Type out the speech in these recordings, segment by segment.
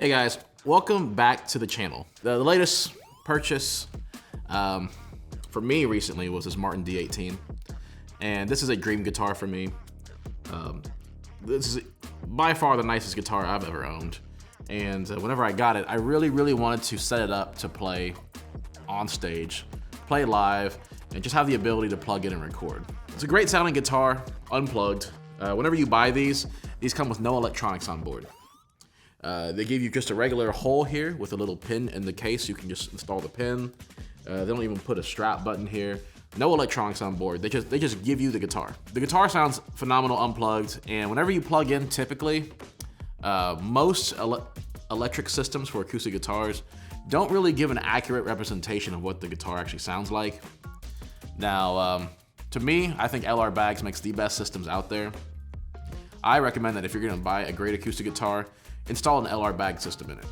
Hey guys, welcome back to the channel. The latest purchase for me recently was this Martin D18, and this is a dream guitar for me. This is by far the nicest guitar I've ever owned, and whenever I got it, I really wanted to set it up to play on stage, play live, and just have the ability to plug in and record. It's a great sounding guitar, unplugged. Whenever you buy these come with no electronics on board. They give you just a regular hole here with a little pin in the case. You can just install the pin. They don't even put a strap button here. No electronics on board. They just give you the guitar. The guitar sounds phenomenal unplugged, and whenever you plug in, typically, most electric systems for acoustic guitars don't really give an accurate representation of what the guitar actually sounds like. Now, to me, I think LR Baggs makes the best systems out there. I recommend that if you're gonna buy a great acoustic guitar, install an LR Baggs system in it.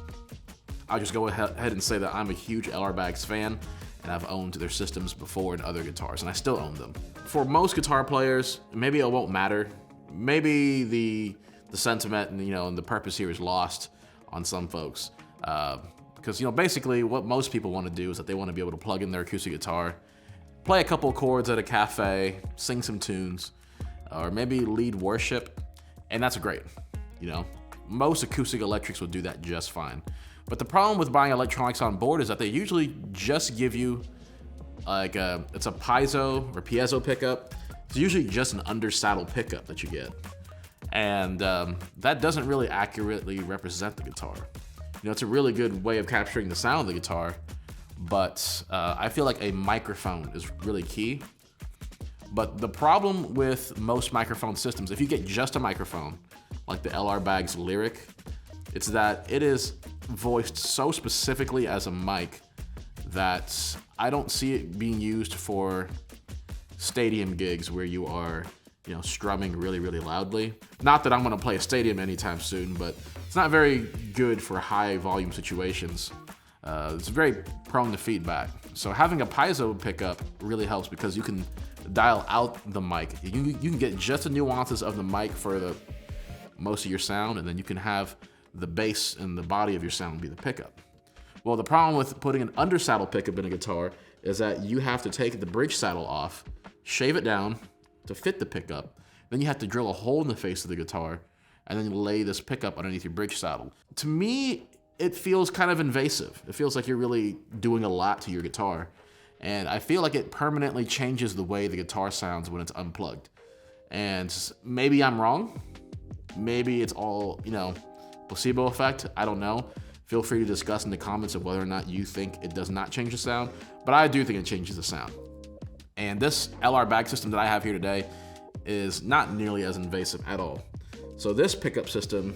I'll just go ahead and say that I'm a huge LR Baggs fan, and I've owned their systems before in other guitars, and I still own them. For most guitar players, maybe it won't matter. Maybe the sentiment and the purpose here is lost on some folks. Because basically what most people want to do is that they want to be able to plug in their acoustic guitar, play a couple chords at a cafe, sing some tunes, or maybe lead worship, and that's great. Most acoustic electrics will do that just fine. But the problem with buying electronics on board is that they usually just give you it's a piezo pickup. It's usually just an under saddle pickup that you get. And that doesn't really accurately represent the guitar. It's a really good way of capturing the sound of the guitar, but I feel like a microphone is really key. But the problem with most microphone systems, if you get just a microphone, like the LR Baggs Lyric, it's that it is voiced so specifically as a mic that I don't see it being used for stadium gigs where you are, strumming really loudly. Not that I'm gonna play a stadium anytime soon, but it's not very good for high volume situations. It's very prone to feedback. So having a piezo pickup really helps because you can dial out the mic. You can get just the nuances of the mic for most of your sound, and then you can have the bass and the body of your sound be the pickup. Well, the problem with putting an under saddle pickup in a guitar is that you have to take the bridge saddle off, shave it down to fit the pickup, then you have to drill a hole in the face of the guitar, and then you lay this pickup underneath your bridge saddle. To me, it feels kind of invasive. It feels like you're really doing a lot to your guitar, and I feel like it permanently changes the way the guitar sounds when it's unplugged. And maybe I'm wrong. Maybe it's all, placebo effect. I don't know. Feel free to discuss in the comments of whether or not you think it does not change the sound, but I do think it changes the sound. And this LR Baggs system that I have here today is not nearly as invasive at all. So this pickup system,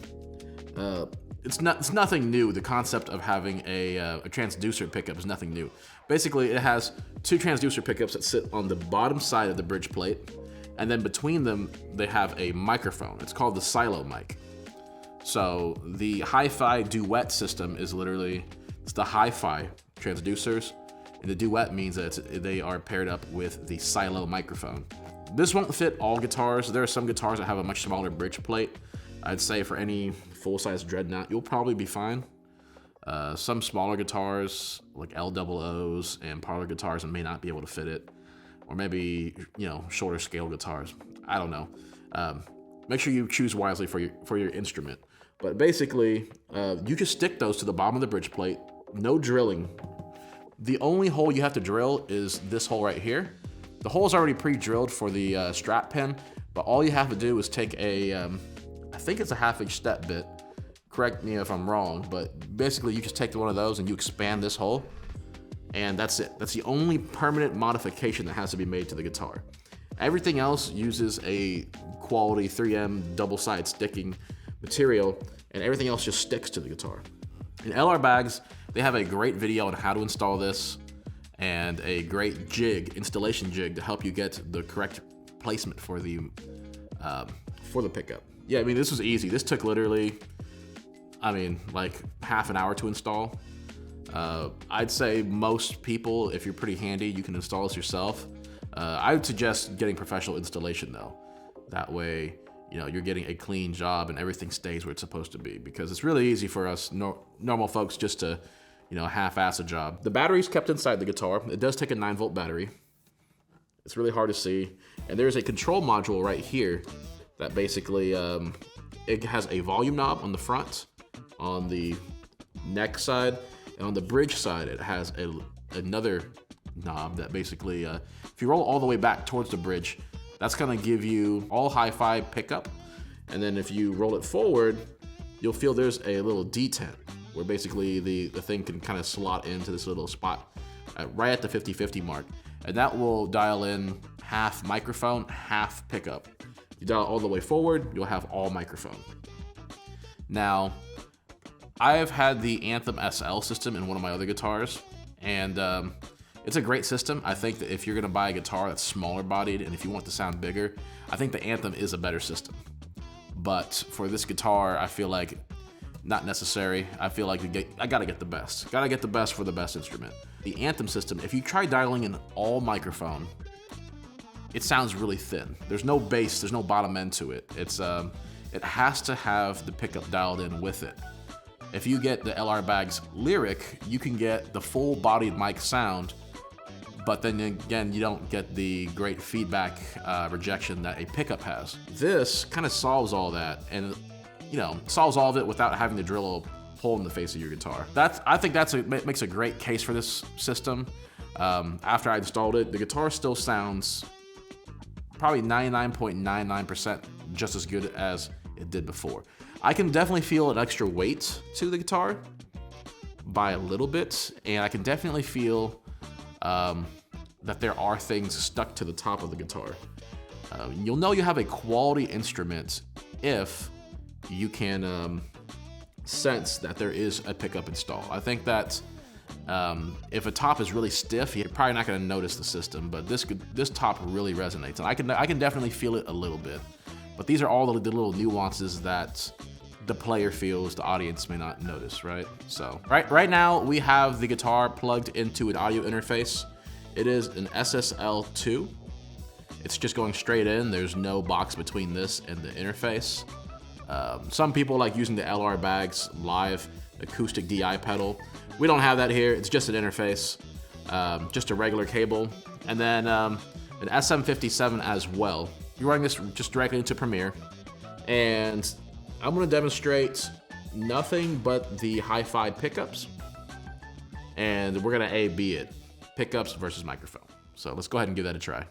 it's nothing new. The concept of having a transducer pickup is nothing new. Basically, it has two transducer pickups that sit on the bottom side of the bridge plate, and then between them, they have a microphone. It's called the silo mic. So the HiFi Duet system is it's the HiFi transducers, and the Duet means that they are paired up with the silo microphone. This won't fit all guitars. There are some guitars that have a much smaller bridge plate. I'd say for any full-size dreadnought, you'll probably be fine. Some smaller guitars, like LOOs and parlor guitars, may not be able to fit it. Or maybe, shorter scale guitars. I don't know. Make sure you choose wisely for your instrument. But basically, you just stick those to the bottom of the bridge plate. No drilling. The only hole you have to drill is this hole right here. The hole is already pre-drilled for the strap pin, but all you have to do is take I think it's a 1/2" step bit. Correct me if I'm wrong, but basically you just take one of those and you expand this hole, and that's it. That's the only permanent modification that has to be made to the guitar. Everything else uses a quality 3M double-sided sticking material, and everything else just sticks to the guitar. In LR Baggs, they have a great video on how to install this and a great installation jig to help you get the correct placement for the pickup. Yeah, this was easy. This took literally, like half an hour to install. I'd say most people, if you're pretty handy, you can install this yourself. I would suggest getting professional installation though. That way you're getting a clean job and everything stays where it's supposed to be, because it's really easy for us normal folks just to, half-ass a job. The battery's kept inside the guitar. It does take a 9-volt battery. It's really hard to see. And there's a control module right here that basically, it has a volume knob on the front, on the neck side, and on the bridge side, it has another knob that basically, if you roll all the way back towards the bridge, that's gonna give you all hi-fi pickup. And then if you roll it forward, you'll feel there's a little detent where basically the thing can kind of slot into this little spot right at the 50-50 mark. And that will dial in half microphone, half pickup. You dial it all the way forward, you'll have all microphone. Now, I've had the Anthem SL system in one of my other guitars, and it's a great system. I think that if you're gonna buy a guitar that's smaller bodied and if you want to sound bigger, I think the Anthem is a better system. But for this guitar, I feel like not necessary. I feel like I gotta get the best. Gotta get the best for the best instrument. The Anthem system, if you try dialing in all microphone, it sounds really thin. There's no bass, there's no bottom end to it. It has to have the pickup dialed in with it. If you get the LR Baggs Lyric, you can get the full bodied mic sound, but then again, you don't get the great feedback rejection that a pickup has. This kind of solves all that, and solves all of it without having to drill a hole in the face of your guitar. I think makes a great case for this system. After I installed it, the guitar still sounds probably 99.99% just as good as it did before. I can definitely feel an extra weight to the guitar by a little bit, and I can definitely feel that there are things stuck to the top of the guitar. You'll know you have a quality instrument if you can sense that there is a pickup installed. I think that if a top is really stiff, you're probably not going to notice the system, but this top really resonates, and I can definitely feel it a little bit. But these are all the little nuances that the player feels the audience may not notice, right? So right now we have the guitar plugged into an audio interface. It is an SSL2. It's just going straight in. There's no box between this and the interface. Some people like using the LR Baggs live acoustic DI pedal. We don't have that here. It's just an interface, just a regular cable, and then an SM57 as well. You're running this just directly into Premiere, and I'm gonna demonstrate nothing but the hi-fi pickups, and we're gonna A/B it, pickups versus microphone. So let's go ahead and give that a try.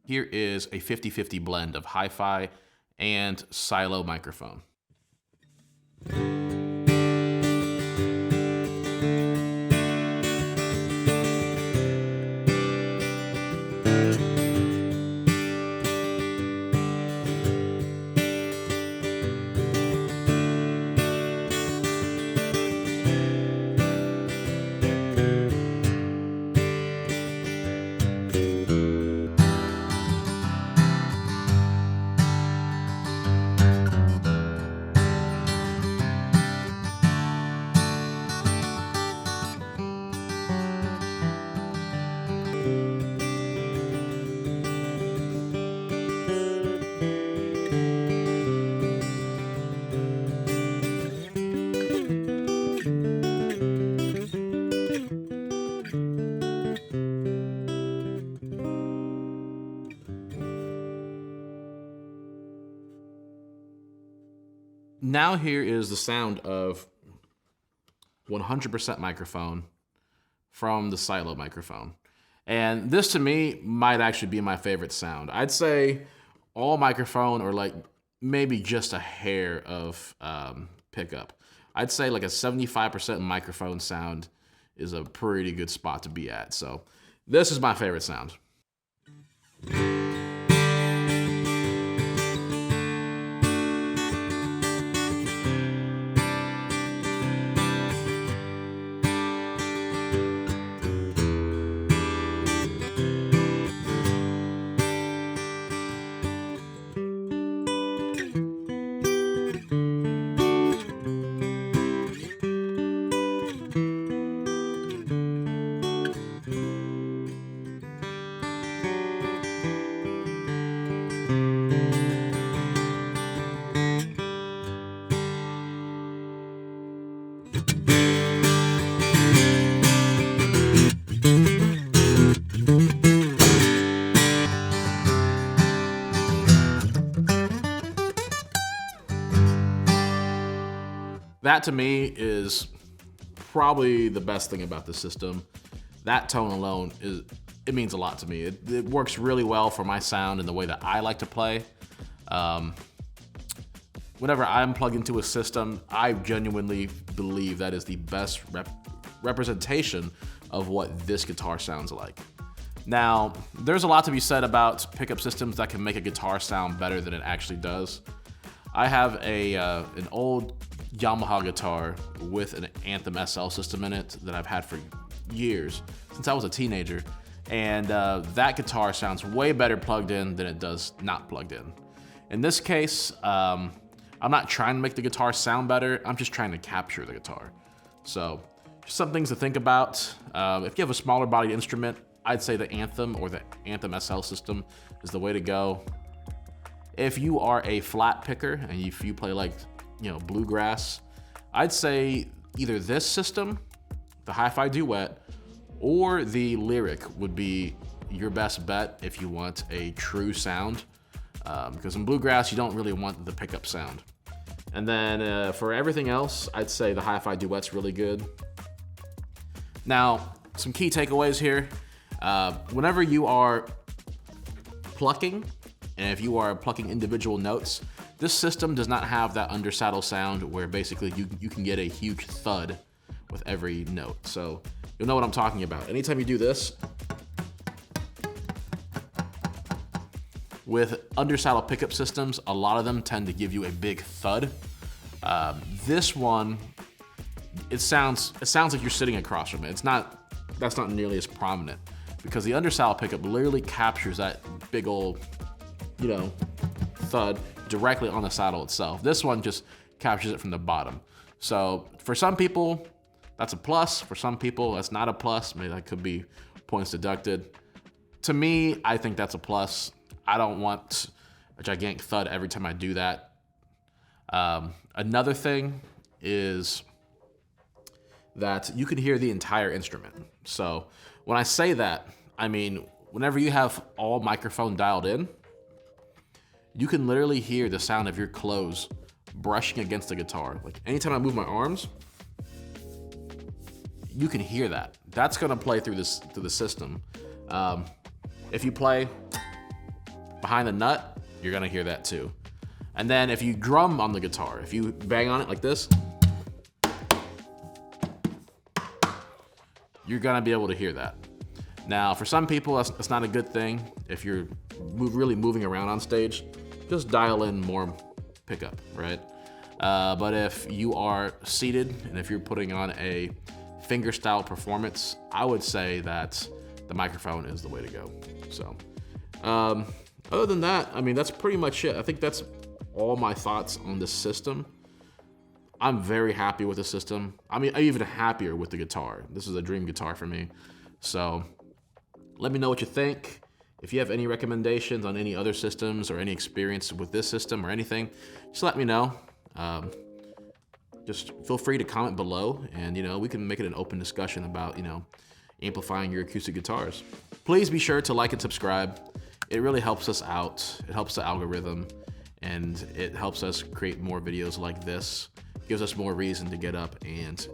Here is a 50-50 blend of hi-fi and silo microphone. now here is the sound of 100% microphone from the silo microphone. And this to me might actually be my favorite sound. I'd say all microphone or like maybe just a hair of pickup. I'd say like a 75% microphone sound is a pretty good spot to be at. So this is my favorite sound. That to me is probably the best thing about the system. That tone alone, it means a lot to me. It works really well for my sound and the way that I like to play. Whenever I'm plugged into a system, I genuinely believe that is the best representation of what this guitar sounds like. Now, there's a lot to be said about pickup systems that can make a guitar sound better than it actually does. I have an old Yamaha guitar with an Anthem SL system in it that I've had for years, since I was a teenager. And that guitar sounds way better plugged in than it does not plugged in. In this case, I'm not trying to make the guitar sound better, I'm just trying to capture the guitar. So, just some things to think about. If you have a smaller bodied instrument, I'd say the Anthem or the Anthem SL system is the way to go. If you are a flat picker and if you play like, bluegrass, I'd say either this system, the HiFi Duet, or the Lyric would be your best bet if you want a true sound. Because in bluegrass, you don't really want the pickup sound. And then for everything else, I'd say the HiFi Duet's really good. Now, some key takeaways here. Whenever you are plucking, and if you are plucking individual notes, this system does not have that undersaddle sound where basically you can get a huge thud with every note. So you'll know what I'm talking about. Anytime you do this, with undersaddle pickup systems, a lot of them tend to give you a big thud. This one, it sounds like you're sitting across from it. That's not nearly as prominent because the undersaddle pickup literally captures that big old, thud directly on the saddle itself. This one just captures it from the bottom. So for some people, that's a plus. For some people, that's not a plus. Maybe that could be points deducted. To me, I think that's a plus. I don't want a gigantic thud every time I do that. Another thing is that you can hear the entire instrument. So when I say that, I mean, whenever you have all microphone dialed in, you can literally hear the sound of your clothes brushing against the guitar. Like anytime I move my arms, you can hear that. That's gonna play through the system. If you play behind the nut, you're gonna hear that too. And then if you drum on the guitar, if you bang on it like this, you're gonna be able to hear that. Now, for some people, that's not a good thing. If you're really moving around on stage, just dial in more pickup, right? But if you are seated and if you're putting on a fingerstyle performance, I would say that the microphone is the way to go. So, other than that, I mean, that's pretty much it. I think that's all my thoughts on this system. I'm very happy with the system. I mean, I'm even happier with the guitar. This is a dream guitar for me. So let me know what you think. If you have any recommendations on any other systems or any experience with this system or anything, just let me know. Just feel free to comment below and, we can make it an open discussion about, amplifying your acoustic guitars. Please be sure to like and subscribe. It really helps us out. It helps the algorithm. and it helps us create more videos like this, gives us more reason to get up and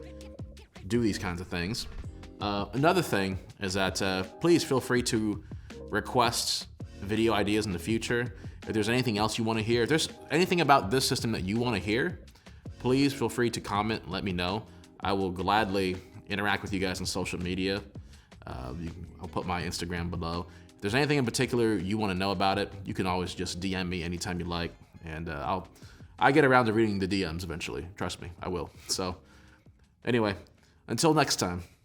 do these kinds of things. Another thing is that please feel free to request video ideas in the future. If there's anything else you want to hear, if there's anything about this system that you want to hear, please feel free to comment and let me know. I will gladly interact with you guys on social media. I'll put my Instagram below. If there's anything in particular you want to know about it, you can always just DM me anytime you like, and I get around to reading the DMs eventually. Trust me, I will. So anyway, until next time.